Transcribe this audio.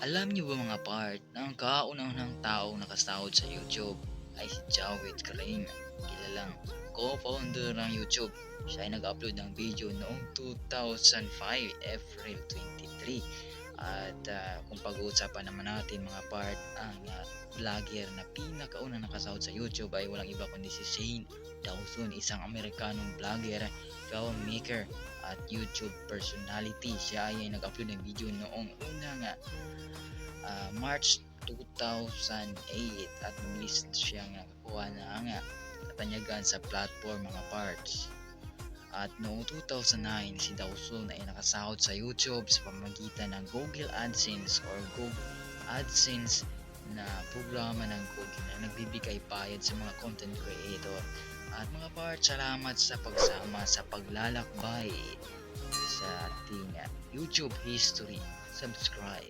Alam niyo ba mga part na ang kauna-unahang taong nakasahod sa YouTube ay si Jawed Karim, kilalang co-founder ng YouTube. Siya ay nag-upload ng video noong 2005, April 23. At kung pag-uusapan naman natin mga part, ang vlogger na pinakauna nakasahod sa YouTube ay walang iba kundi si Shane Dawson, isang Amerikanong vlogger, filmmaker at YouTube personality. Siya ay nag-upload ng video noong unang March 2008 at mabilis siyang nakakuha ng katanyagan sa platform mga parts. At noong 2009, si Dawson ay nakasahod sa YouTube sa pamamagitan ng Google AdSense or Google AdSense na programa ng Google na nagbibigay bayad sa mga content creator. At mga parts, salamat sa pagsama sa paglalakbay sa ating YouTube history. Subscribe.